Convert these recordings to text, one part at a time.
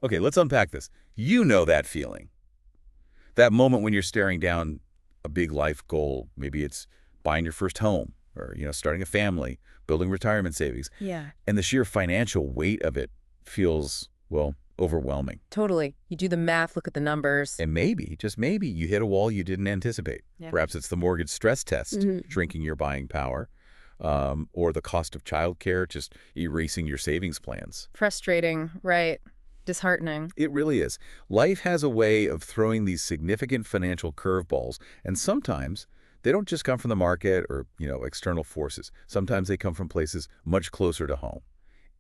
Okay, let's unpack this. You know that feeling. That moment when you're staring down a big life goal. Maybe it's buying your first home or, starting a family, building retirement savings. Yeah. And the sheer financial weight of it feels, well, overwhelming. Totally. You do the math, look at the numbers. And maybe, just maybe, you hit a wall you didn't anticipate. Yeah. Perhaps it's the mortgage stress test, shrinking your buying power, or the cost of childcare, just erasing your savings plans. Frustrating, right? Disheartening. It really is. Life has a way of throwing these significant financial curveballs, and sometimes they don't just come from the market or, external forces. Sometimes they come from places much closer to home,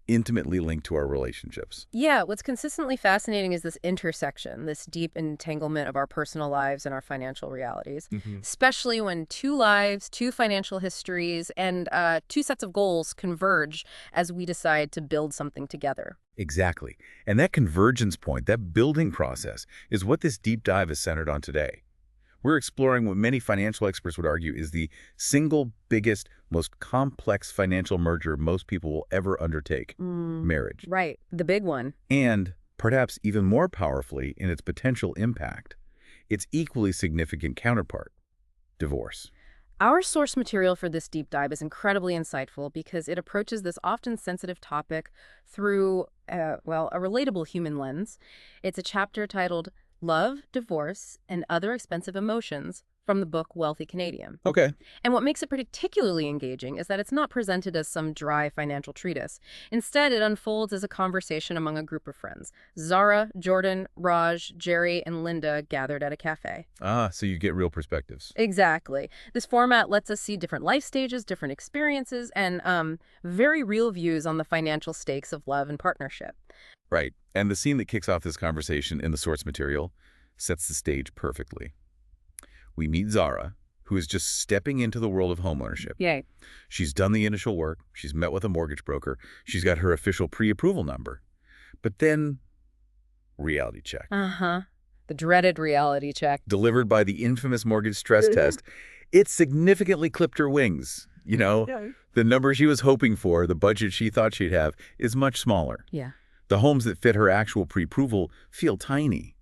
intimately linked to our relationships. Yeah, what's consistently fascinating is this intersection, this deep entanglement of our personal lives and our financial realities, especially when two lives, two financial histories, and two sets of goals converge as we decide to build something together. Exactly. And that convergence point, that building process, is what this deep dive is centered on today. We're exploring what many financial experts would argue is the single biggest, most complex financial merger most people will ever undertake, marriage. Right, the big one. And, perhaps even more powerfully in its potential impact, its equally significant counterpart, divorce. Our source material for this deep dive is incredibly insightful because it approaches this often sensitive topic through, a relatable human lens. It's a chapter titled Love, Divorce, and Other Expensive Emotions from the book Wealthy Canadian. Okay. And what makes it particularly engaging is that it's not presented as some dry financial treatise. Instead, it unfolds as a conversation among a group of friends. Zara, Jordan, Raj, Jerry, and Linda gathered at a cafe. Ah, so you get real perspectives. Exactly. This format lets us see different life stages, different experiences, and very real views on the financial stakes of love and partnership. Right. And the scene that kicks off this conversation in the source material sets the stage perfectly. We meet Zara, who is just stepping into the world of homeownership. Yay. She's done the initial work. She's met with a mortgage broker. She's got her official pre-approval number. But then, reality check. Uh-huh. The dreaded reality check. Delivered by the infamous mortgage stress test, it significantly clipped her wings. The number she was hoping for, the budget she thought she'd have, is much smaller. Yeah. The homes that fit her actual pre-approval feel tiny,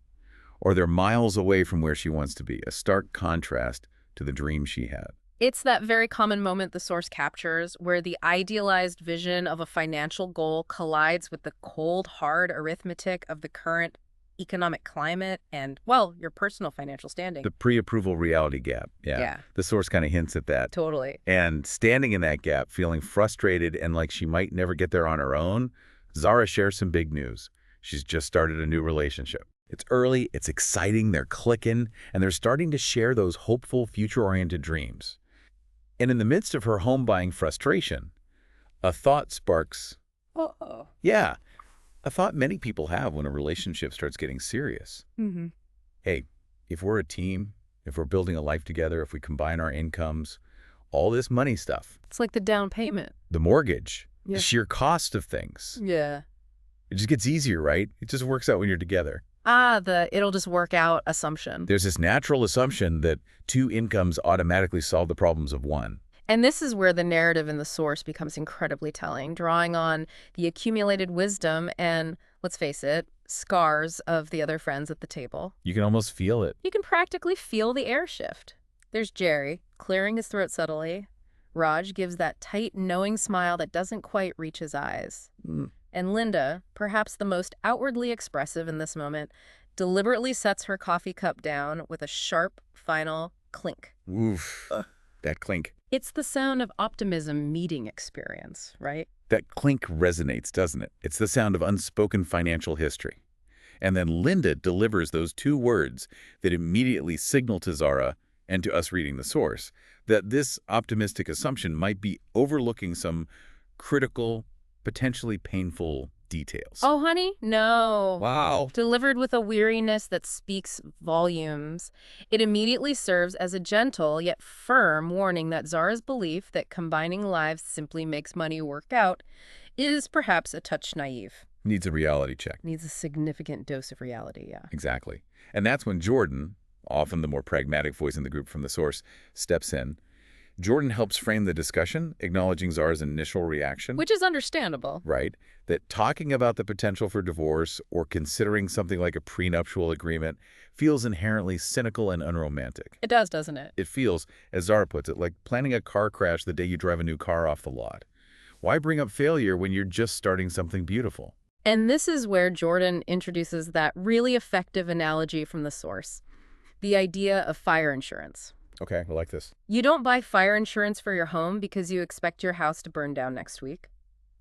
or they're miles away from where she wants to be, a stark contrast to the dream she had. It's that very common moment the source captures where the idealized vision of a financial goal collides with the cold, hard arithmetic of the current economic climate and, your personal financial standing. The pre-approval reality gap. Yeah. The source kind of hints at that. Totally. And standing in that gap, feeling frustrated and like she might never get there on her own, Zara shares some big news. She's just started a new relationship. It's early, it's exciting, they're clicking, and they're starting to share those hopeful, future-oriented dreams. And in the midst of her home-buying frustration, a thought sparks. Uh-oh. Yeah, a thought many people have when a relationship starts getting serious. Hey, if we're a team, if we're building a life together, if we combine our incomes, all this money stuff. It's like the down payment. The mortgage, Yeah. the sheer cost of things. Yeah. It just gets easier, right? It just works out when you're together. The it'll just work out assumption. There's this natural assumption that two incomes automatically solve the problems of one. And this is where the narrative in the source becomes incredibly telling, drawing on the accumulated wisdom and, let's face it, scars of the other friends at the table. You can almost feel it. You can practically feel the air shift. There's Jerry, clearing his throat subtly. Raj gives that tight, knowing smile that doesn't quite reach his eyes. And Linda, perhaps the most outwardly expressive in this moment, deliberately sets her coffee cup down with a sharp, final clink. Oof, that clink. It's the sound of optimism meeting experience, right? That clink resonates, doesn't it? It's the sound of unspoken financial history. And then Linda delivers those two words that immediately signal to Zara and to us reading the source that this optimistic assumption might be overlooking some critical, potentially painful details. Oh, honey, no. Wow. Delivered with a weariness that speaks volumes, it immediately serves as a gentle yet firm warning that Zara's belief that combining lives simply makes money work out is perhaps a touch naive. Needs a reality check. Needs a significant dose of reality, yeah. Exactly. And that's when Jordan, often the more pragmatic voice in the group from the source, steps in. Jordan helps frame the discussion, acknowledging Zara's initial reaction. Which is understandable. Right, that talking about the potential for divorce or considering something like a prenuptial agreement feels inherently cynical and unromantic. It does, doesn't it? It feels, as Zara puts it, like planning a car crash the day you drive a new car off the lot. Why bring up failure when you're just starting something beautiful? And this is where Jordan introduces that really effective analogy from the source, the idea of fire insurance. Okay, I like this. You don't buy fire insurance for your home because you expect your house to burn down next week.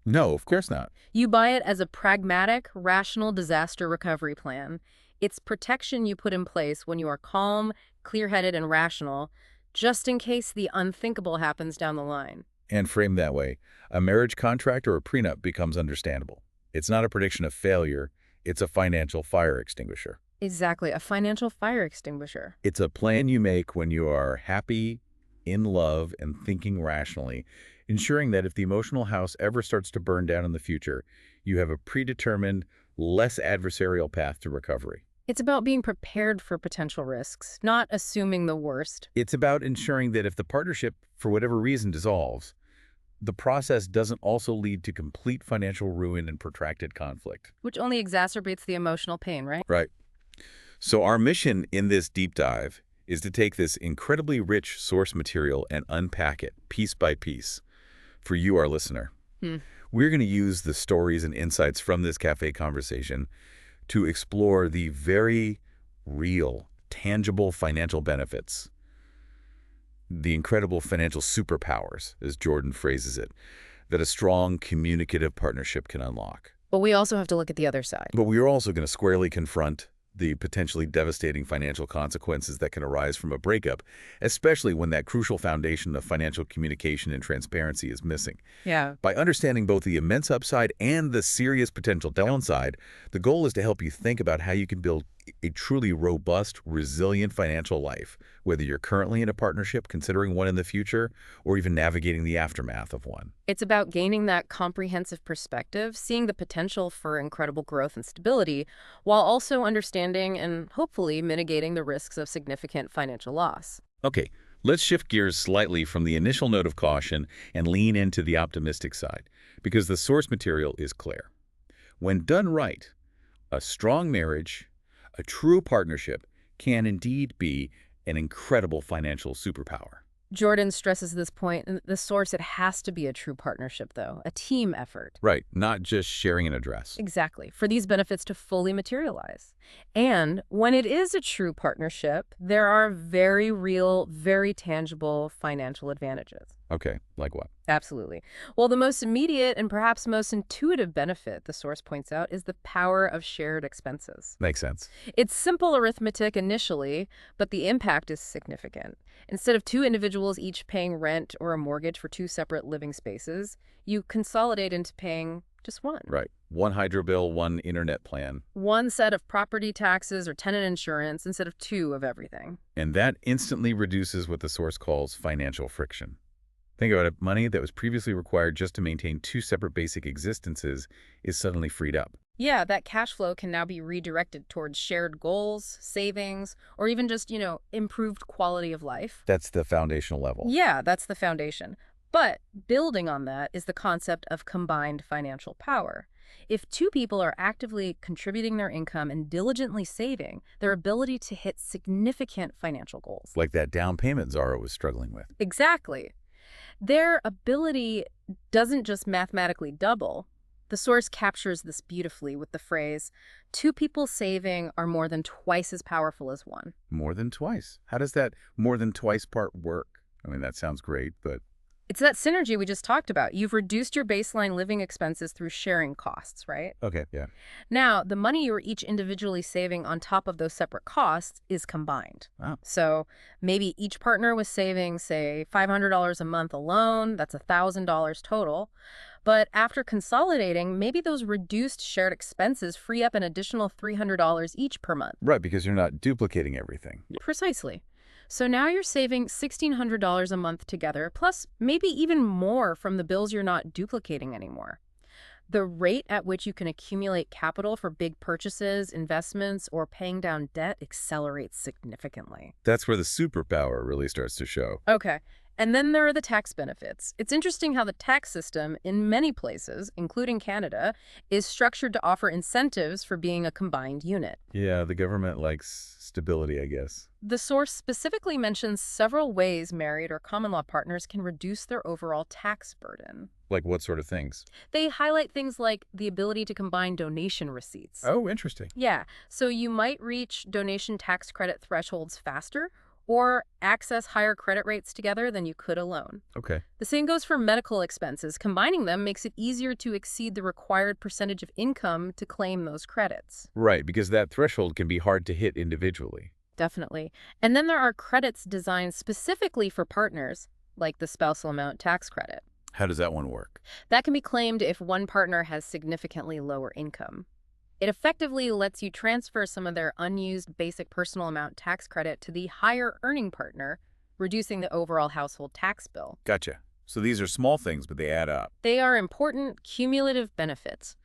No, of course not. You buy it as a pragmatic, rational disaster recovery plan. It's protection you put in place when you are calm, clear-headed, and rational, just in case the unthinkable happens down the line. And framed that way, a marriage contract or a prenup becomes understandable. It's not a prediction of failure, it's a financial fire extinguisher. Exactly, a financial fire extinguisher. It's a plan you make when you are happy, in love, and thinking rationally, ensuring that if the emotional house ever starts to burn down in the future, you have a predetermined, less adversarial path to recovery. It's about being prepared for potential risks, not assuming the worst. It's about ensuring that if the partnership, for whatever reason, dissolves, the process doesn't also lead to complete financial ruin and protracted conflict. Which only exacerbates the emotional pain, right? Right. So our mission in this deep dive is to take this incredibly rich source material and unpack it piece by piece for you, our listener. We're going to use the stories and insights from this cafe conversation to explore the very real, tangible financial benefits, the incredible financial superpowers, as Jordan phrases it, that a strong communicative partnership can unlock. But we also have to look at the other side. But we are also going to squarely confront the potentially devastating financial consequences that can arise from a breakup, especially when that crucial foundation of financial communication and transparency is missing. Yeah. By understanding both the immense upside and the serious potential downside, the goal is to help you think about how you can build a truly robust, resilient financial life, whether you're currently in a partnership, considering one in the future, or even navigating the aftermath of one. It's about gaining that comprehensive perspective, seeing the potential for incredible growth and stability, while also understanding and hopefully mitigating the risks of significant financial loss. Okay, let's shift gears slightly from the initial note of caution and lean into the optimistic side, because the source material is clear. When done right, a strong marriage, a true partnership, can indeed be an incredible financial superpower. Jordan stresses this point in the source. It has to be a true partnership, though, a team effort. Right, not just sharing an address. Exactly, for these benefits to fully materialize. And when it is a true partnership, there are very real, very tangible financial advantages. Okay, like what? Absolutely. Well, the most immediate and perhaps most intuitive benefit, the source points out, is the power of shared expenses. Makes sense. It's simple arithmetic initially, but the impact is significant. Instead of two individuals each paying rent or a mortgage for two separate living spaces, you consolidate into paying just one. Right. One hydro bill, one internet plan. One set of property taxes or tenant insurance instead of two of everything. And that instantly reduces what the source calls financial friction. Think about it. Money that was previously required just to maintain two separate basic existences is suddenly freed up. Yeah, that cash flow can now be redirected towards shared goals, savings, or even just, improved quality of life. That's the foundational level. Yeah, that's the foundation. But building on that is the concept of combined financial power. If two people are actively contributing their income and diligently saving, their ability to hit significant financial goals. Like that down payment Zara was struggling with. Exactly. Their ability doesn't just mathematically double. The source captures this beautifully with the phrase, two people saving are more than twice as powerful as one. More than twice. How does that more than twice part work? I mean, that sounds great, but... It's that synergy we just talked about. You've reduced your baseline living expenses through sharing costs, right? Okay, yeah. Now, the money you're each individually saving on top of those separate costs is combined. Wow. So maybe each partner was saving, say, $500 a month alone. That's $1,000 total. But after consolidating, maybe those reduced shared expenses free up an additional $300 each per month. Right, because you're not duplicating everything. Precisely. So now you're saving $1,600 a month together, plus maybe even more from the bills you're not duplicating anymore. The rate at which you can accumulate capital for big purchases, investments, or paying down debt accelerates significantly. That's where the superpower really starts to show. Okay. And then there are the tax benefits. It's interesting how the tax system in many places, including Canada, is structured to offer incentives for being a combined unit. Yeah, the government likes stability, I guess. The source specifically mentions several ways married or common law partners can reduce their overall tax burden. Like what sort of things? They highlight things like the ability to combine donation receipts. Oh, interesting. Yeah, so you might reach donation tax credit thresholds faster or access higher credit rates together than you could alone. Okay. The same goes for medical expenses. Combining them makes it easier to exceed the required percentage of income to claim those credits. Right, because that threshold can be hard to hit individually. Definitely. And then there are credits designed specifically for partners, like the spousal amount tax credit. How does that one work? That can be claimed if one partner has significantly lower income. It effectively lets you transfer some of their unused basic personal amount tax credit to the higher earning partner, reducing the overall household tax bill. Gotcha. So these are small things, but they add up. They are important cumulative benefits.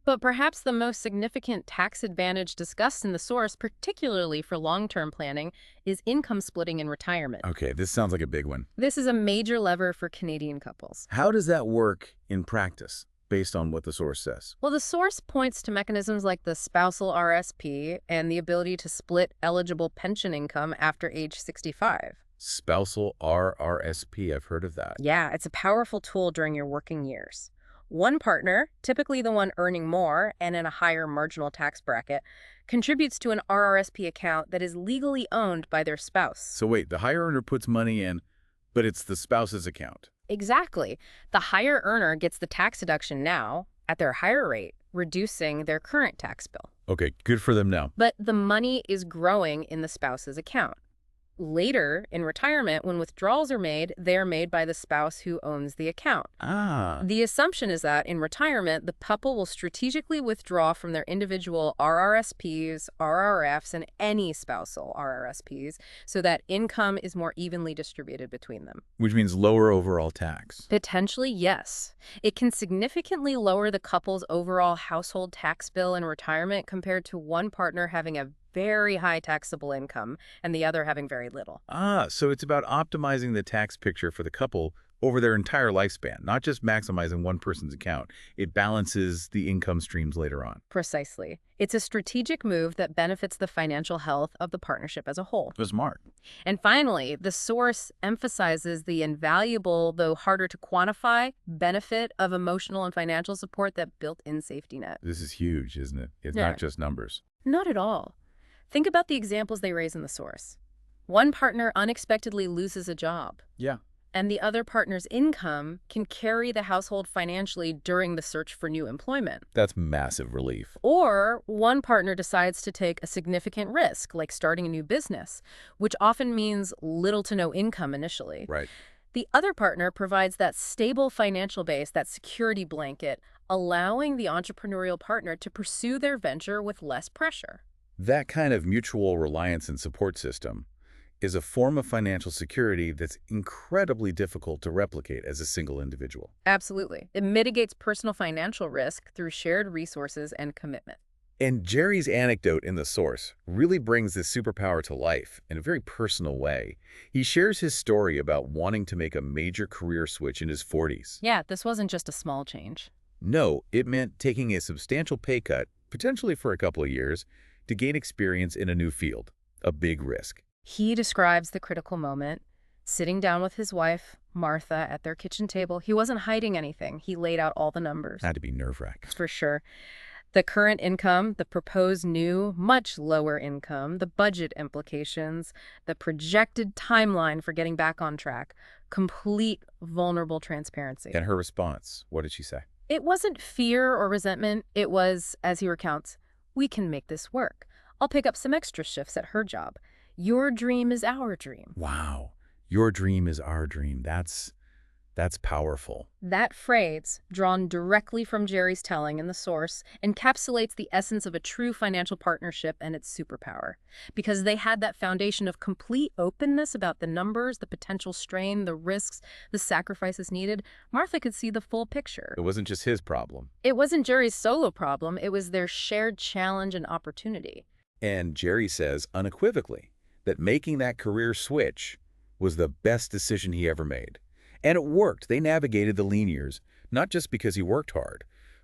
But perhaps the most significant tax advantage discussed in the source, particularly for long-term planning, is income splitting in retirement. Okay, this sounds like a big one. This is a major lever for Canadian couples. How does that work in practice, based on what the source says? Well, the source points to mechanisms like the spousal RRSP and the ability to split eligible pension income after age 65. Spousal RRSP, I've heard of that. Yeah, it's a powerful tool during your working years. One partner, typically the one earning more and in a higher marginal tax bracket, contributes to an RRSP account that is legally owned by their spouse. So wait, the higher earner puts money in, but it's the spouse's account. Exactly. The higher earner gets the tax deduction now at their higher rate, reducing their current tax bill. Okay, good for them now. But the money is growing in the spouse's account. Later, in retirement, when withdrawals are made, they are made by the spouse who owns the account. Ah. The assumption is that in retirement, the couple will strategically withdraw from their individual RRSPs, RRFs, and any spousal RRSPs so that income is more evenly distributed between them. Which means lower overall tax. Potentially, yes. It can significantly lower the couple's overall household tax bill in retirement compared to one partner having a very high taxable income and the other having very little. Ah, so it's about optimizing the tax picture for the couple over their entire lifespan, not just maximizing one person's account. It balances the income streams later on. Precisely. It's a strategic move that benefits the financial health of the partnership as a whole. It was smart. And finally, the source emphasizes the invaluable, though harder to quantify, benefit of emotional and financial support that built-in safety net. This is huge, isn't it? It's Yeah. not just numbers. Not at all. Think about the examples they raise in the source. One partner unexpectedly loses a job, Yeah. and the other partner's income can carry the household financially during the search for new employment. That's massive relief. Or one partner decides to take a significant risk, like starting a new business, which often means little to no income initially. Right. The other partner provides that stable financial base, that security blanket, allowing the entrepreneurial partner to pursue their venture with less pressure. That kind of mutual reliance and support system is a form of financial security that's incredibly difficult to replicate as a single individual. Absolutely. It mitigates personal financial risk through shared resources and commitment. And Jerry's anecdote in the source really brings this superpower to life in a very personal way. He shares his story about wanting to make a major career switch in his 40s. Yeah, this wasn't just a small change. No, it meant taking a substantial pay cut, potentially for a couple of years, to gain experience in a new field, a big risk. He describes the critical moment, sitting down with his wife, Martha, at their kitchen table. He wasn't hiding anything. He laid out all the numbers. Had to be nerve-wracking. For sure. The current income, the proposed new, much lower income, the budget implications, the projected timeline for getting back on track, complete vulnerable transparency. And her response, what did she say? It wasn't fear or resentment. It was, as he recounts, we can make this work. I'll pick up some extra shifts at her job. Your dream is our dream. Wow. Your dream is our dream. That's powerful. That phrase, drawn directly from Jerry's telling in the source, encapsulates the essence of a true financial partnership and its superpower. Because they had that foundation of complete openness about the numbers, the potential strain, the risks, the sacrifices needed, Martha could see the full picture. It wasn't just his problem. It wasn't Jerry's solo problem. It was their shared challenge and opportunity. And Jerry says unequivocally that making that career switch was the best decision he ever made. And it worked. They navigated the lean years, not just because he worked hard,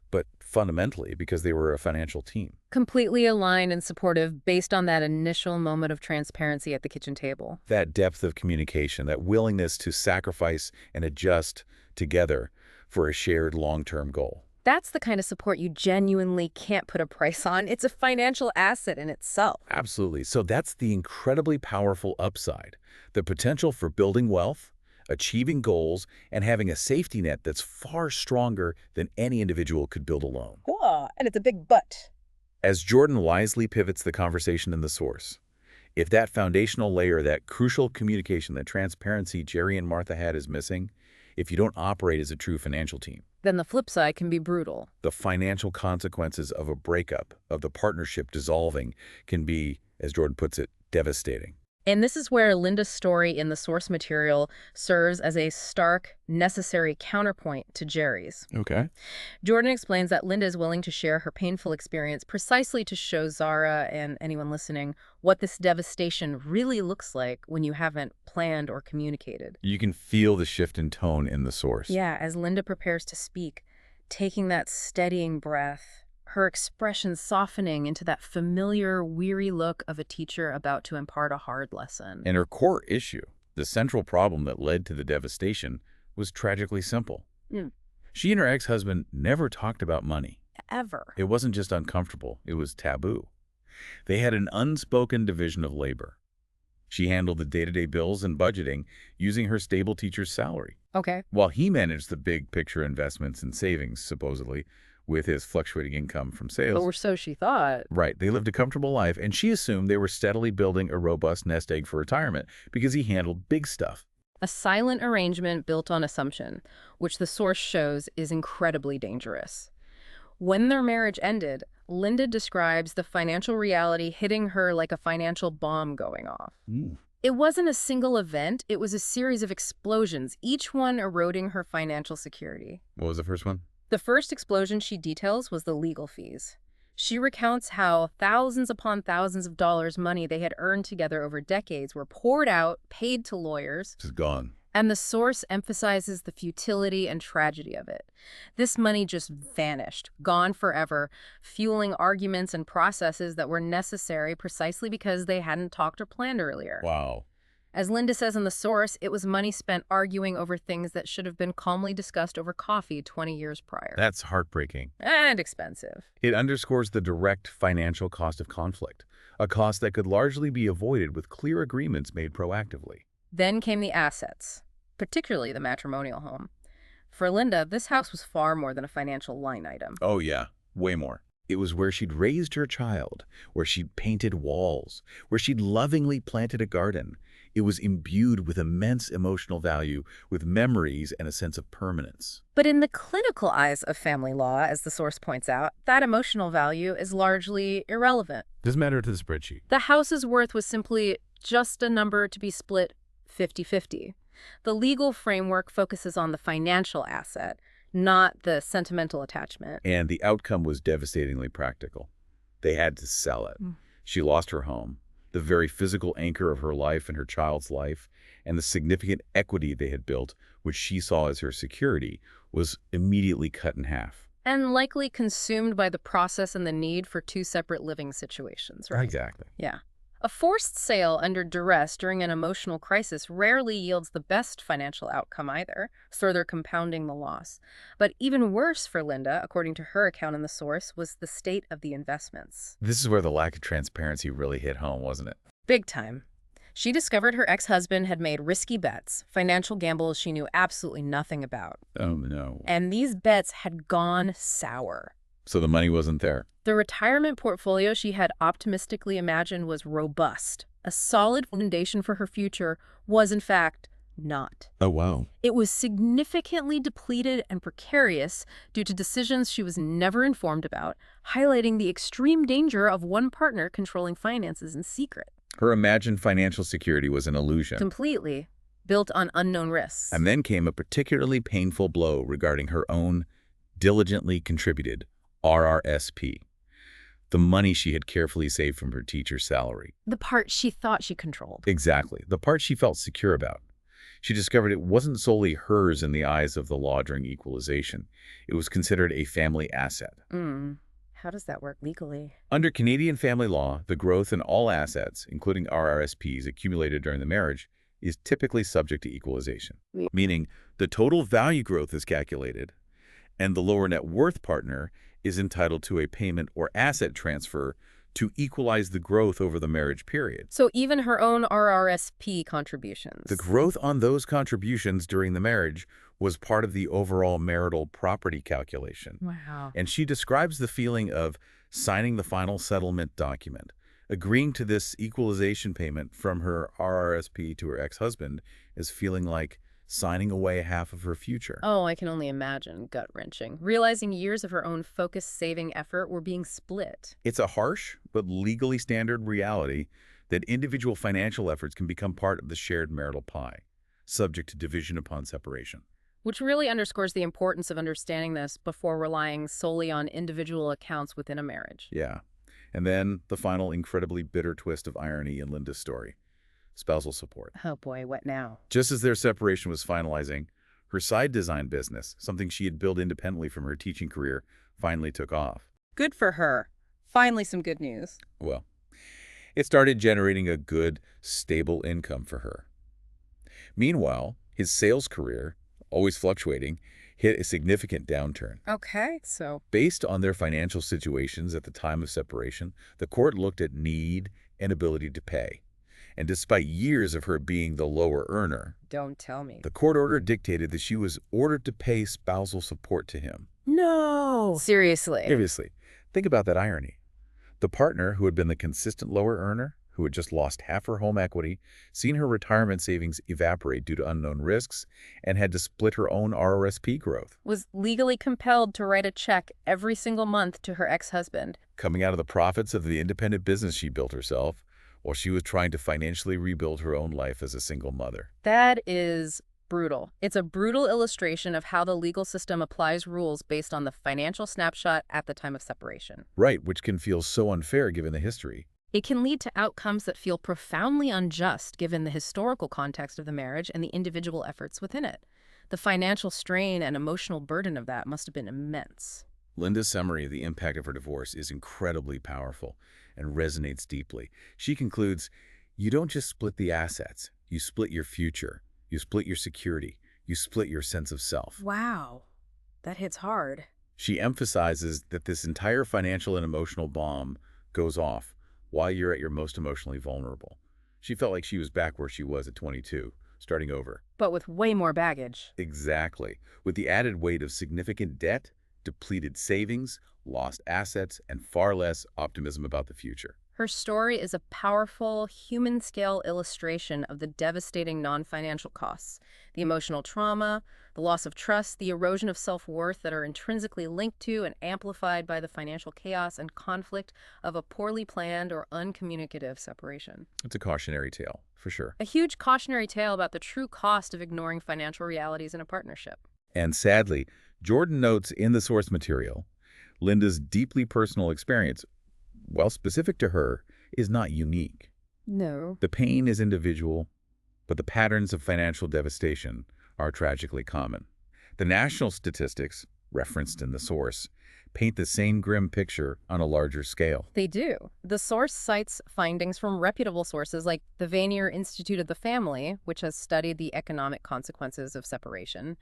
but fundamentally because they were a financial team. Completely aligned and supportive based on that initial moment of transparency at the kitchen table. That depth of communication, that willingness to sacrifice and adjust together for a shared long-term goal. That's the kind of support you genuinely can't put a price on. It's a financial asset in itself. Absolutely. So that's the incredibly powerful upside, the potential for building wealth, achieving goals, and having a safety net that's far stronger than any individual could build alone. Cool. And it's a big but. As Jordan wisely pivots the conversation in the source, if that foundational layer, that crucial communication, that transparency Jerry and Martha had is missing, if you don't operate as a true financial team, Then the flip side can be brutal. the financial consequences of a breakup, of the partnership dissolving, can be, as Jordan puts it, devastating. And this is where Linda's story in the source material serves as a stark, necessary counterpoint to Jerry's. Okay. Jordan explains that Linda is willing to share her painful experience precisely to show Zara and anyone listening what this devastation really looks like when you haven't planned or communicated. You can feel the shift in tone in the source. Yeah, as Linda prepares to speak, taking that steadying breath, her expression softening into that familiar, weary look of a teacher about to impart a hard lesson. And her core issue, the central problem that led to the devastation, was tragically simple. Mm. She and her ex-husband never talked about money. Ever. It wasn't just uncomfortable, it was taboo. They had an unspoken division of labor. She handled the day-to-day bills and budgeting using her stable teacher's salary, Okay. while he managed the big picture investments and savings, supposedly, with his fluctuating income from sales. Or so she thought. Right. They lived a comfortable life, and she assumed they were steadily building a robust nest egg for retirement because he handled big stuff. A silent arrangement built on assumption, which the source shows is incredibly dangerous. When their marriage ended, Linda describes the financial reality hitting her like a financial bomb going off. It wasn't a single event, it was a series of explosions, each one eroding her financial security. What was the first one? The first explosion she details was the legal fees. She recounts how thousands upon thousands of dollars money they had earned together over decades were poured out, paid to lawyers, Just gone. and the source emphasizes the futility and tragedy of it. This money just vanished, gone forever, fueling arguments and processes that were necessary precisely because they hadn't talked or planned earlier. Wow. As Linda says in the source, it was money spent arguing over things that should have been calmly discussed over coffee 20 years prior. That's heartbreaking. And expensive. It underscores the direct financial cost of conflict, a cost that could largely be avoided with clear agreements made proactively. Then came the assets, particularly the matrimonial home. For Linda, this house was far more than a financial line item. Oh, yeah. Way more. It was where she'd raised her child, where she'd painted walls, where she'd lovingly planted a garden. It was imbued with immense emotional value, with memories and a sense of permanence. But in the clinical eyes of family law, as the source points out, that emotional value is largely irrelevant. Doesn't matter to the spreadsheet. The house's worth was simply just a number to be split 50-50. The legal framework focuses on the financial asset, not the sentimental attachment. And the outcome was devastatingly practical. They had to sell it. She lost her home, the very physical anchor of her life and her child's life, and the significant equity they had built, which she saw as her security, was immediately cut in half. And likely consumed by the process and the need for two separate living situations, right? Exactly. Yeah. A forced sale under duress during an emotional crisis rarely yields the best financial outcome either, further compounding the loss. But even worse for Linda, according to her account in the source, was the state of the investments. This is where the lack of transparency really hit home, wasn't it? Big time. She discovered her ex-husband had made risky bets, financial gambles she knew absolutely nothing about. Oh, no. And these bets had gone sour. So the money wasn't there. The retirement portfolio she had optimistically imagined was robust. A solid foundation for her future was, in fact, not. Oh, wow. It was significantly depleted and precarious due to decisions she was never informed about, highlighting the extreme danger of one partner controlling finances in secret. Her imagined financial security was an illusion. Completely built on unknown risks. And then came a particularly painful blow regarding her own diligently contributed RRSP, the money she had carefully saved from her teacher's salary. The part she thought she controlled. Exactly, the part she felt secure about. She discovered it wasn't solely hers in the eyes of the law during equalization. It was considered a family asset. How does that work legally? Under Canadian family law, the growth in all assets, including RRSPs accumulated during the marriage, is typically subject to equalization, meaning the total value growth is calculated, and the lower net worth partner is entitled to a payment or asset transfer to equalize the growth over the marriage period. So even her own RRSP contributions. The growth on those contributions during the marriage was part of the overall marital property calculation. Wow. And she describes the feeling of signing the final settlement document, agreeing to this equalization payment from her RRSP to her ex-husband as feeling like signing away half of her future. Oh, I can only imagine. Gut-wrenching. Realizing years of her own focused saving effort were being split. It's a harsh but legally standard reality that individual financial efforts can become part of the shared marital pie, subject to division upon separation. Which really underscores the importance of understanding this before relying solely on individual accounts within a marriage. Yeah. And then the final incredibly bitter twist of irony in Linda's story. Spousal support. Oh boy, what now? Just as their separation was finalizing, her side design business, something she had built independently from her teaching career, finally took off. Good for her. Finally some good news. Well, it started generating a good, stable income for her. Meanwhile, his sales career, always fluctuating, hit a significant downturn. Okay, so Based on their financial situations at the time of separation, the court looked at need and ability to pay. And despite years of her being the lower earner, don't tell me. the court order dictated that she was ordered to pay spousal support to him. No! Seriously? Seriously, think about that irony. The partner who had been the consistent lower earner, who had just lost half her home equity, seen her retirement savings evaporate due to unknown risks, and had to split her own RRSP growth. Was legally compelled to write a check every single month to her ex-husband. Coming out of the profits of the independent business she built herself, while she was trying to financially rebuild her own life as a single mother. That is brutal. It's a brutal illustration of how the legal system applies rules based on the financial snapshot at the time of separation. Right, which can feel so unfair given the history. It can lead to outcomes that feel profoundly unjust given the historical context of the marriage and the individual efforts within it. The financial strain and emotional burden of that must have been immense. Linda's summary of the impact of her divorce is incredibly powerful and resonates deeply. She concludes, you don't just split the assets, you split your future, you split your security, you split your sense of self. Wow, that hits hard. She emphasizes that this entire financial and emotional bomb goes off while you're at your most emotionally vulnerable. She felt like she was back where she was at 22, starting over. But with way more baggage. Exactly. With the added weight of significant debt, depleted savings, lost assets, and far less optimism about the future. Her story is a powerful, human-scale illustration of the devastating non-financial costs, the emotional trauma, the loss of trust, the erosion of self-worth that are intrinsically linked to and amplified by the financial chaos and conflict of a poorly planned or uncommunicative separation. It's a cautionary tale, for sure. A huge cautionary tale about the true cost of ignoring financial realities in a partnership. And sadly, Jordan notes in the source material, Linda's deeply personal experience, while specific to her, is not unique. No. The pain is individual, but the patterns of financial devastation are tragically common. The national statistics, referenced in the source, paint the same grim picture on a larger scale. They do. The source cites findings from reputable sources like the Vanier Institute of the Family, which has studied the economic consequences of separation.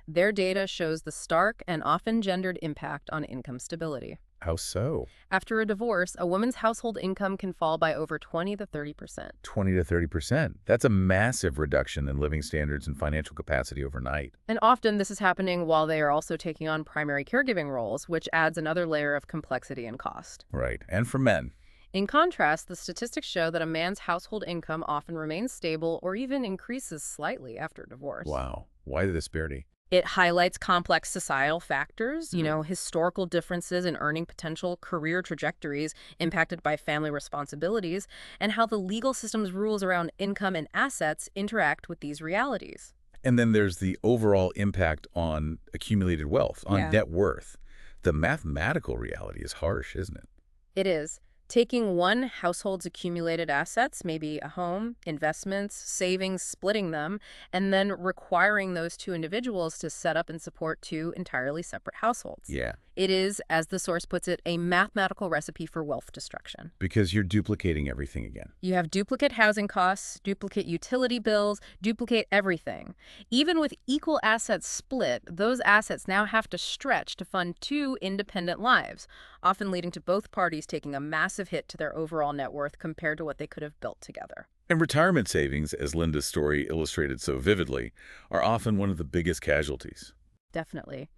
Their data shows the stark and often gendered impact on income stability. How so? After a divorce, a woman's household income can fall by over 20 to 30%. 20 to 30%. That's a massive reduction in living standards and financial capacity overnight. And often this is happening while they are also taking on primary caregiving roles, which adds another layer of complexity and cost. Right. And for men. In contrast, the statistics show that a man's household income often remains stable or even increases slightly after divorce. Wow. Why the disparity? It highlights complex societal factors, historical differences in earning potential, career trajectories impacted by family responsibilities, and how the legal system's rules around income and assets interact with these realities. And then there's the overall impact on accumulated wealth, on net worth. The mathematical reality is harsh, isn't it? It is. Taking one household's accumulated assets, maybe a home, investments, savings, splitting them, and then requiring those two individuals to set up and support two entirely separate households. Yeah, It is, as the source puts it, a mathematical recipe for wealth destruction. because you're duplicating everything again. You have duplicate housing costs, duplicate utility bills, duplicate everything. Even with equal assets split, those assets now have to stretch to fund two independent lives, often leading to both parties taking a massive hit to their overall net worth compared to what they could have built together. And retirement savings, as Linda's story illustrated so vividly, are often one of the biggest casualties. Definitely.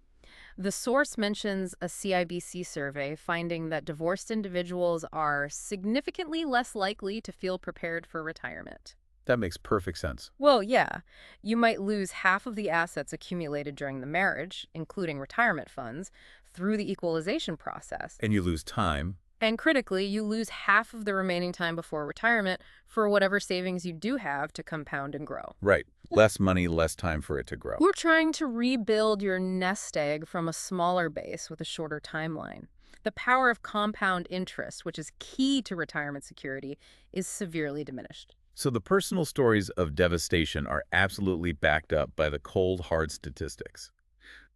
The source mentions a CIBC survey finding that divorced individuals are significantly less likely to feel prepared for retirement. That makes perfect sense. Well, yeah, you might lose half of the assets accumulated during the marriage, including retirement funds, through the equalization process. And you lose time. And critically, you lose half of the remaining time before retirement for whatever savings you do have to compound and grow. Right. Less money, less time for it to grow. We're trying to rebuild your nest egg from a smaller base with a shorter timeline. The power of compound interest, which is key to retirement security, is severely diminished. So the personal stories of devastation are absolutely backed up by the cold, hard statistics.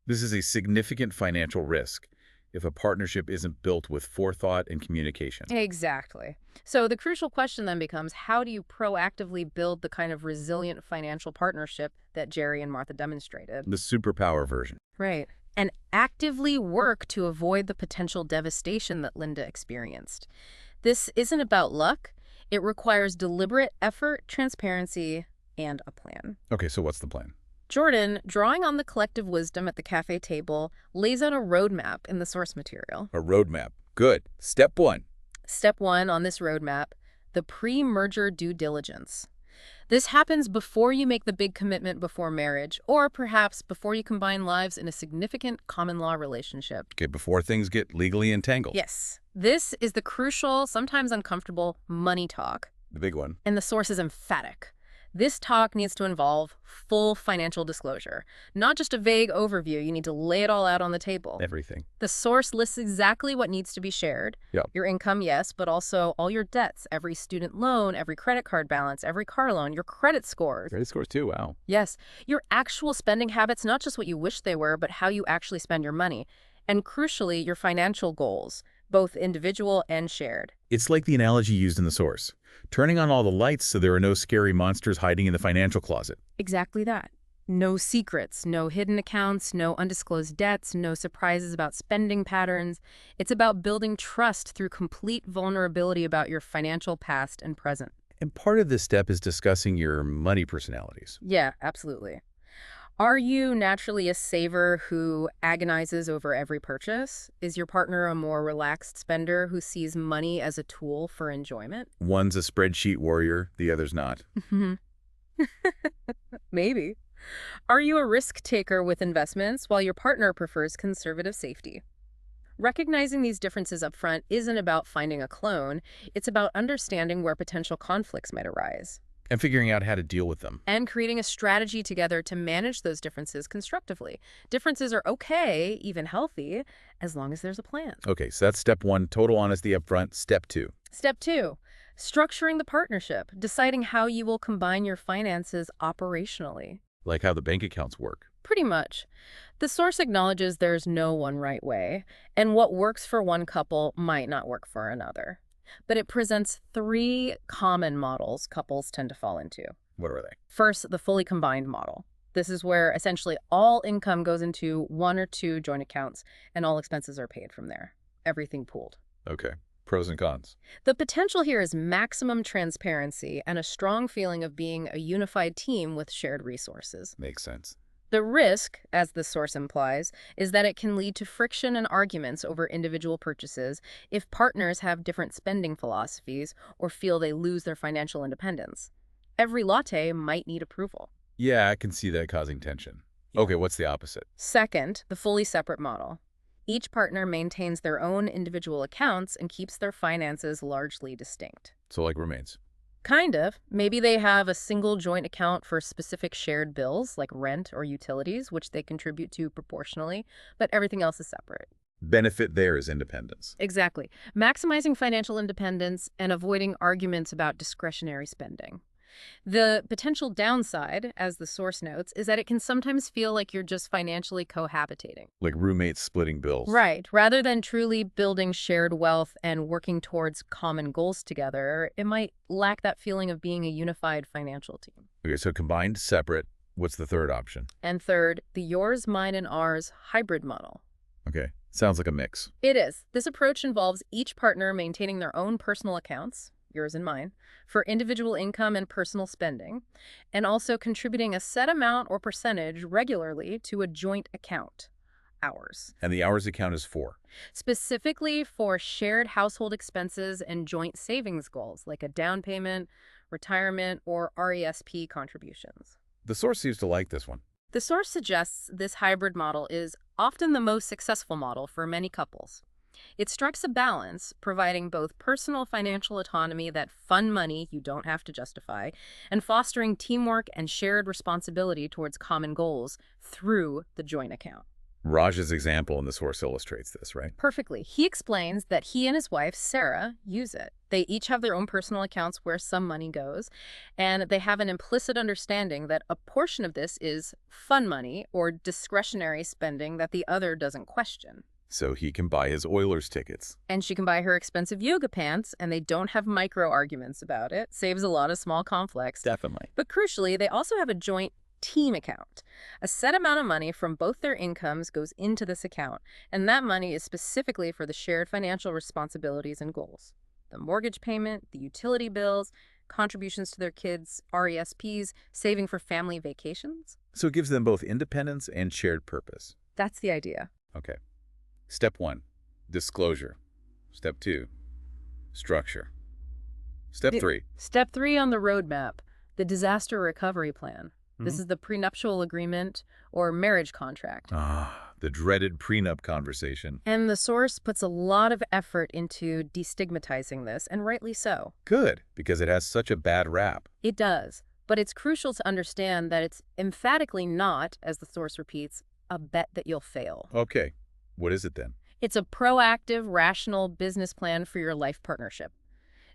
This is a significant financial risk if a partnership isn't built with forethought and communication. Exactly. So the crucial question then becomes, how do you proactively build the kind of resilient financial partnership that Jerry and Martha demonstrated? The superpower version. Right. And actively work to avoid the potential devastation that Linda experienced. This isn't about luck. It requires deliberate effort, transparency, and a plan. Okay, so what's the plan? Jordan, drawing on the collective wisdom at the cafe table, lays out a roadmap in the source material. A roadmap. Good. Step 1. Step 1 on this roadmap, the pre-merger due diligence. This happens before you make the big commitment before marriage, or perhaps before you combine lives in a significant common law relationship. Okay, before things get legally entangled. Yes. This is the crucial, sometimes uncomfortable, money talk. The big one. And the source is emphatic. This talk needs to involve full financial disclosure, not just a vague overview. You need to lay it all out on the table. Everything. The source lists exactly what needs to be shared. Yep. Your income, yes, but also all your debts, every student loan, every credit card balance, every car loan, your credit scores. Credit scores too, wow. Yes, your actual spending habits, not just what you wish they were, but how you actually spend your money. And crucially, your financial goals, both individual and shared. It's like the analogy used in the source. Turning on all the lights so there are no scary monsters hiding in the financial closet. Exactly that. No secrets, no hidden accounts, no undisclosed debts, no surprises about spending patterns. It's about building trust through complete vulnerability about your financial past and present. And part of this step is discussing your money personalities. Yeah, absolutely. Are you naturally a saver who agonizes over every purchase? Is your partner a more relaxed spender who sees money as a tool for enjoyment? One's a spreadsheet warrior, the other's not. Maybe. Are you a risk taker with investments while your partner prefers conservative safety? Recognizing these differences up front isn't about finding a clone. It's about understanding where potential conflicts might arise. And figuring out how to deal with them. And creating a strategy together to manage those differences constructively. Differences are okay, even healthy, as long as there's a plan. Okay, so that's step 1, total honesty up front. Step 2. Step 2, structuring the partnership, deciding how you will combine your finances operationally. Like how the bank accounts work. Pretty much. The source acknowledges there's no one right way, and what works for one couple might not work for another. But it presents 3 common models couples tend to fall into. What are they? First, the fully combined model. This is where essentially all income goes into 1 or 2 joint accounts and all expenses are paid from there. Everything pooled. Okay. Pros and cons. The potential here is maximum transparency and a strong feeling of being a unified team with shared resources. Makes sense. The risk, as the source implies, is that it can lead to friction and arguments over individual purchases if partners have different spending philosophies or feel they lose their financial independence. Every latte might need approval. Yeah, I can see that causing tension. Okay, what's the opposite? Second, the fully separate model. Each partner maintains their own individual accounts and keeps their finances largely distinct. So like roommates. Kind of. Maybe they have a single joint account for specific shared bills like rent or utilities, which they contribute to proportionally, but everything else is separate. Benefit there is independence. Exactly. Maximizing financial independence and avoiding arguments about discretionary spending. The potential downside, as the source notes, is that it can sometimes feel like you're just financially cohabitating. Like roommates splitting bills. Right. Rather than truly building shared wealth and working towards common goals together, it might lack that feeling of being a unified financial team. Okay, so combined, separate. What's the third option? And third, the yours, mine, and ours hybrid model. Okay, sounds like a mix. It is. This approach involves each partner maintaining their own personal accounts, yours and mine, for individual income and personal spending, and also contributing a set amount or percentage regularly to a joint account, ours. And the ours account is for? Specifically for shared household expenses and joint savings goals, like a down payment, retirement, or RESP contributions. The source seems to like this one. The source suggests this hybrid model is often the most successful model for many couples. It strikes a balance, providing both personal financial autonomy that fund money you don't have to justify, and fostering teamwork and shared responsibility towards common goals through the joint account. Raj's example in the source illustrates this, right? Perfectly. He explains that he and his wife, Sarah, use it. They each have their own personal accounts where some money goes, and they have an implicit understanding that a portion of this is fun money or discretionary spending that the other doesn't question. So he can buy his Oilers tickets. And she can buy her expensive yoga pants, and they don't have micro arguments about it. Saves a lot of small conflicts. Definitely. But crucially, they also have a joint team account. A set amount of money from both their incomes goes into this account, and that money is specifically for the shared financial responsibilities and goals. The mortgage payment, the utility bills, contributions to their kids' RESPs, saving for family vacations. So it gives them both independence and shared purpose. That's the idea. Okay. Step 1, disclosure. Step 2, structure. Step 3. Step 3 on the roadmap, the disaster recovery plan. This is the prenuptial agreement or marriage contract. The dreaded prenup conversation. And the source puts a lot of effort into destigmatizing this, and rightly so. Good, because it has such a bad rap. It does. But it's crucial to understand that it's emphatically not, as the source repeats, a bet that you'll fail. Okay, what is it then? It's a proactive, rational business plan for your life partnership.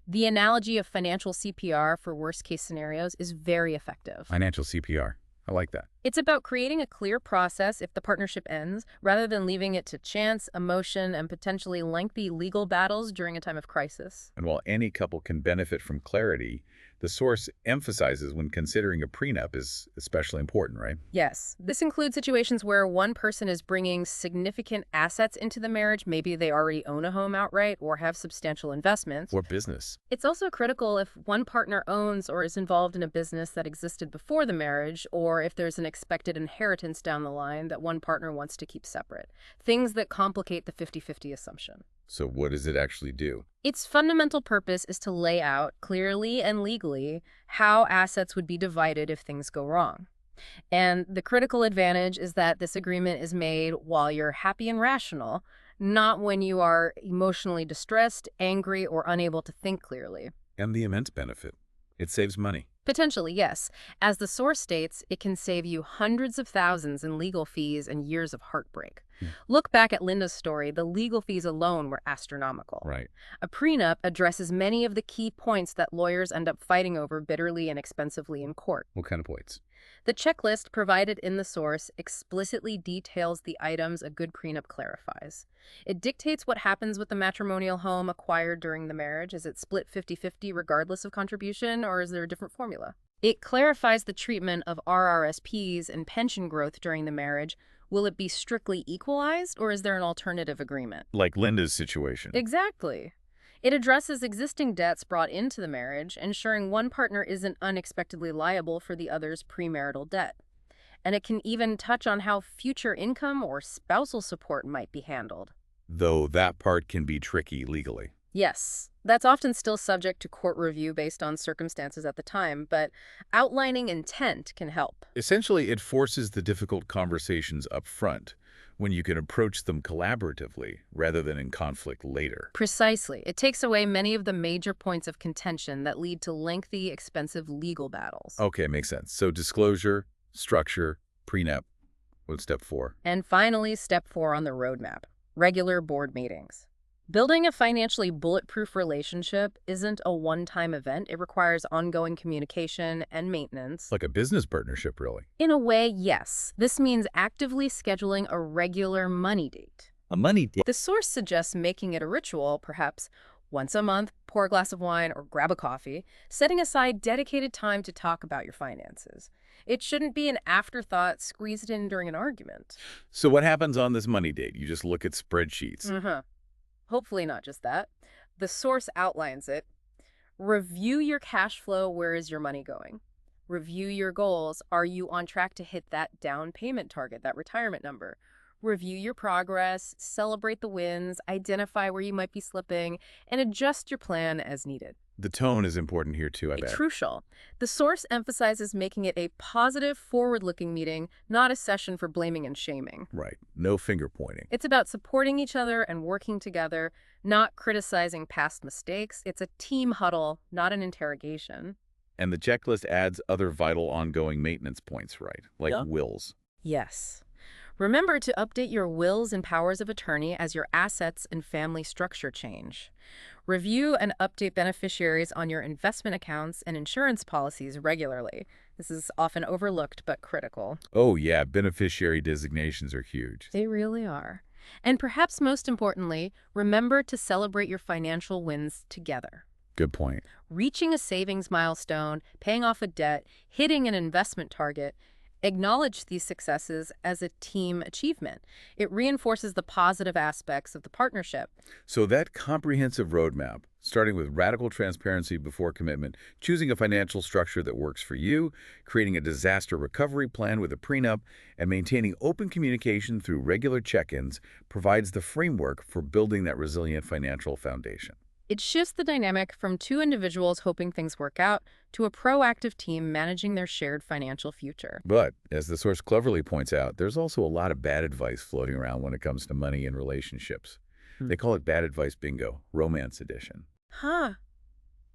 The analogy of financial CPR for worst-case scenarios is very effective. Financial CPR. I like that. It's about creating a clear process if the partnership ends, rather than leaving it to chance, emotion, and potentially lengthy legal battles during a time of crisis. And while any couple can benefit from clarity, the source emphasizes when considering a prenup is especially important, right? Yes. This includes situations where one person is bringing significant assets into the marriage. Maybe they already own a home outright or have substantial investments. Or business. It's also critical if one partner owns or is involved in a business that existed before the marriage, or if there's an expected inheritance down the line that one partner wants to keep separate. Things that complicate the 50-50 assumption. So what does it actually do? Its fundamental purpose is to lay out clearly and legally how assets would be divided if things go wrong. And the critical advantage is that this agreement is made while you're happy and rational, not when you are emotionally distressed, angry, or unable to think clearly. And the immense benefit. It saves money. Potentially, yes. As the source states, it can save you hundreds of thousands in legal fees and years of heartbreak. Look back at Linda's story. The legal fees alone were astronomical. Right. A prenup addresses many of the key points that lawyers end up fighting over bitterly and expensively in court. What kind of points? The checklist provided in the source explicitly details the items a good prenup clarifies. It dictates what happens with the matrimonial home acquired during the marriage. Is it split 50-50 regardless of contribution, or is there a different formula? It clarifies the treatment of RRSPs and pension growth during the marriage. Will it be strictly equalized, or is there an alternative agreement? Like Linda's situation. Exactly. It addresses existing debts brought into the marriage, ensuring one partner isn't unexpectedly liable for the other's premarital debt. And it can even touch on how future income or spousal support might be handled. Though that part can be tricky legally. Yes, that's often still subject to court review based on circumstances at the time, but outlining intent can help. Essentially, it forces the difficult conversations up front, when you can approach them collaboratively rather than in conflict later. Precisely. It takes away many of the major points of contention that lead to lengthy, expensive legal battles. Okay, makes sense. So disclosure, structure, prenup. What's step 4? And finally, step 4 on the roadmap. regular board meetings. Building a financially bulletproof relationship isn't a one-time event. It requires ongoing communication and maintenance. Like a business partnership, really. In a way, yes. This means actively scheduling a regular money date. A money date. The source suggests making it a ritual, perhaps once a month, pour a glass of wine or grab a coffee, setting aside dedicated time to talk about your finances. It shouldn't be an afterthought squeezed in during an argument. So what happens on this money date? You just look at spreadsheets. Hopefully not just that. The source outlines it. Review your cash flow. Where is your money going? Review your goals. Are you on track to hit that down payment target, that retirement number? Review your progress, celebrate the wins, identify where you might be slipping, and adjust your plan as needed. The tone is important here too, I bet. Crucial. The source emphasizes making it a positive, forward-looking meeting, not a session for blaming and shaming. Right. No finger pointing. It's about supporting each other and working together, not criticizing past mistakes. It's a team huddle, not an interrogation. And the checklist adds other vital ongoing maintenance points, right? Like Yeah. wills. Yes. Remember to update your wills and powers of attorney as your assets and family structure change. Review and update beneficiaries on your investment accounts and insurance policies regularly. This is often overlooked but critical. Oh yeah, beneficiary designations are huge. They really are. And perhaps most importantly, remember to celebrate your financial wins together. Good point. Reaching a savings milestone, paying off a debt, hitting an investment target, acknowledge these successes as a team achievement. It reinforces the positive aspects of the partnership. So that comprehensive roadmap, starting with radical transparency before commitment, choosing a financial structure that works for you, creating a disaster recovery plan with a prenup, and maintaining open communication through regular check-ins, provides the framework for building that resilient financial foundation. It shifts the dynamic from two individuals hoping things work out to a proactive team managing their shared financial future. But, as the source cleverly points out, there's also a lot of bad advice floating around when it comes to money and relationships. They call it bad advice bingo, romance edition. Huh.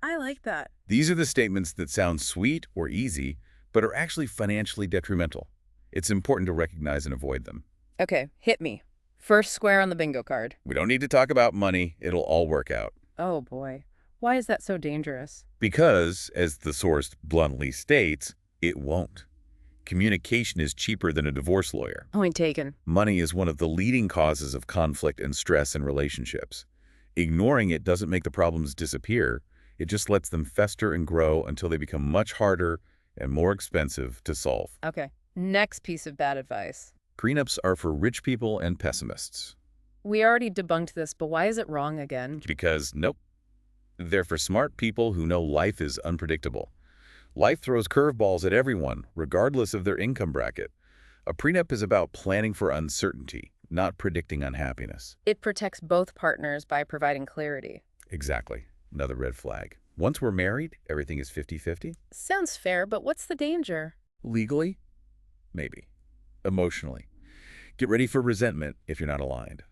I like that. These are the statements that sound sweet or easy, but are actually financially detrimental. It's important to recognize and avoid them. Okay, hit me. First square on the bingo card. We don't need to talk about money. It'll all work out. Oh boy. Why is that so dangerous? Because, as the source bluntly states, it won't. Communication is cheaper than a divorce lawyer. Point taken. Money is one of the leading causes of conflict and stress in relationships. Ignoring it doesn't make the problems disappear. It just lets them fester and grow until they become much harder and more expensive to solve. Okay. Next piece of bad advice. Prenups are for rich people and pessimists. We already debunked this, but why is it wrong again? Because, nope, they're for smart people who know life is unpredictable. Life throws curveballs at everyone, regardless of their income bracket. A prenup is about planning for uncertainty, not predicting unhappiness. It protects both partners by providing clarity. Exactly. Another red flag. Once we're married, everything is 50-50. Sounds fair, but what's the danger? Legally? Maybe. Emotionally. Get ready for resentment if you're not aligned.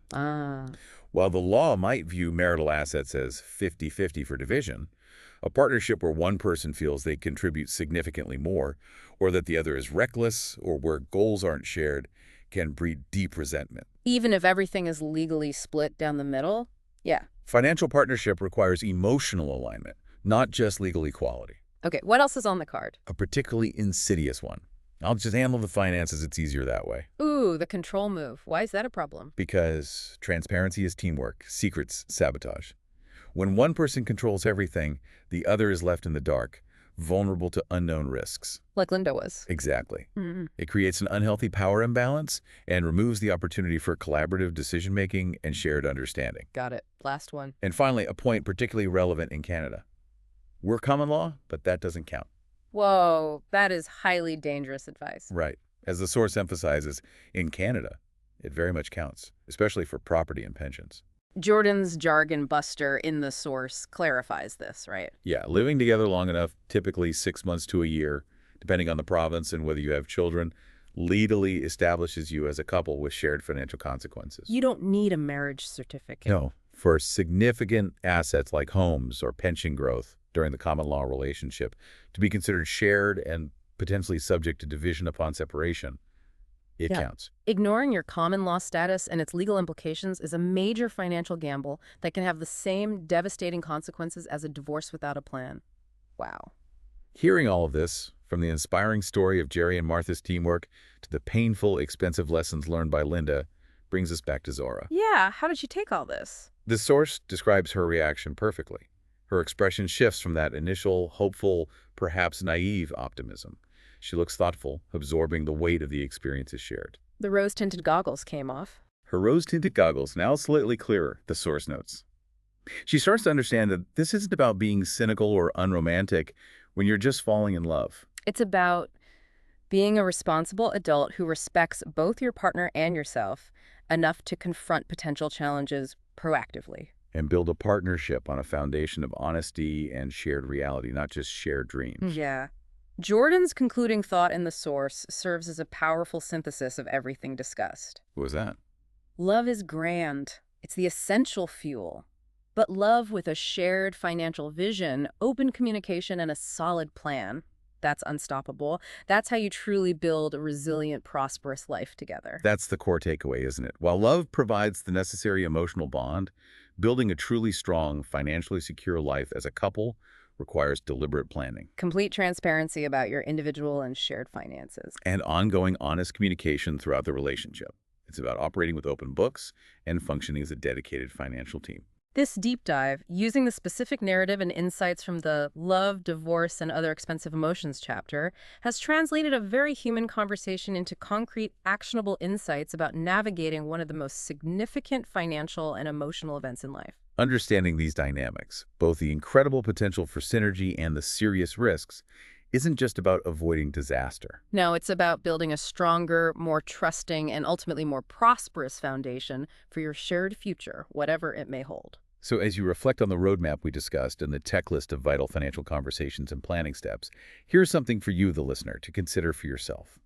While the law might view marital assets as 50-50 for division, a partnership where one person feels they contribute significantly more, or that the other is reckless, or where goals aren't shared, can breed deep resentment. Even if everything is legally split down the middle? Yeah. Financial partnership requires emotional alignment, not just legal equality. Okay, what else is on the card? A particularly insidious one. I'll just handle the finances, it's easier that way. Ooh, the control move. Why is that a problem? Because transparency is teamwork, secrets, sabotage. When one person controls everything, the other is left in the dark, vulnerable to unknown risks. Like Linda was. Exactly. It creates an unhealthy power imbalance and removes the opportunity for collaborative decision-making and shared understanding. Got it. Last one. And finally, a point particularly relevant in Canada. We're common law, but that doesn't count. Whoa, that is highly dangerous advice. Right. As the source emphasizes, in Canada, it very much counts, especially for property and pensions. Jordan's jargon buster in the source clarifies this, right? Yeah, living together long enough, typically 6 months to a year, depending on the province and whether you have children, legally establishes you as a couple with shared financial consequences. You don't need a marriage certificate. No, for significant assets like homes or pension growth during the common law relationship to be considered shared and potentially subject to division upon separation, It Yeah. counts. Ignoring your common law status and its legal implications is a major financial gamble that can have the same devastating consequences as a divorce without a plan. Wow. Hearing all of this, from the inspiring story of Jerry and Martha's teamwork to the painful, expensive lessons learned by Linda, brings us back to Zara. Yeah, how did she take all this? The source describes her reaction perfectly. Her expression shifts from that initial, hopeful, perhaps naive optimism. She looks thoughtful, absorbing the weight of the experiences shared. The rose-tinted goggles came off. Her rose-tinted goggles now slightly clearer, the source notes. She starts to understand that this isn't about being cynical or unromantic when you're just falling in love. It's about being a responsible adult who respects both your partner and yourself enough to confront potential challenges proactively. And build a partnership on a foundation of honesty and shared reality, not just shared dreams. Yeah. Jordan's concluding thought in the source serves as a powerful synthesis of everything discussed. What was that? Love is grand. It's the essential fuel. But love with a shared financial vision, open communication, and a solid plan, that's unstoppable. That's how you truly build a resilient, prosperous life together. That's the core takeaway, isn't it? While love provides the necessary emotional bond, building a truly strong, financially secure life as a couple requires deliberate planning. Complete transparency about your individual and shared finances. And ongoing honest communication throughout the relationship. It's about operating with open books and functioning as a dedicated financial team. This deep dive, using the specific narrative and insights from the Love, Divorce, and Other Expensive Emotions chapter, has translated a very human conversation into concrete, actionable insights about navigating one of the most significant financial and emotional events in life. Understanding these dynamics, both the incredible potential for synergy and the serious risks, isn't just about avoiding disaster. No, it's about building a stronger, more trusting, and ultimately more prosperous foundation for your shared future, whatever it may hold. So as you reflect on the roadmap we discussed and the checklist of vital financial conversations and planning steps, here's something for you, the listener, to consider for yourself.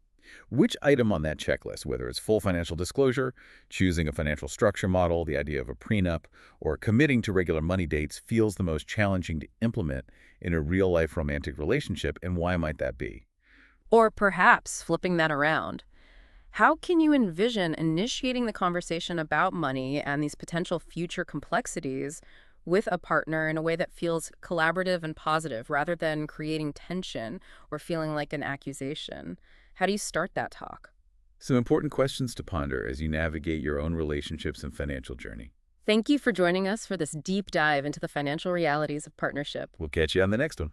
Which item on that checklist, whether it's full financial disclosure, choosing a financial structure model, the idea of a prenup, or committing to regular money dates, feels the most challenging to implement in a real-life romantic relationship, and why might that be? Or perhaps flipping that around. How can you envision initiating the conversation about money and these potential future complexities with a partner in a way that feels collaborative and positive rather than creating tension or feeling like an accusation? How do you start that talk? Some important questions to ponder as you navigate your own relationships and financial journey. Thank you for joining us for this deep dive into the financial realities of partnership. We'll catch you on the next one.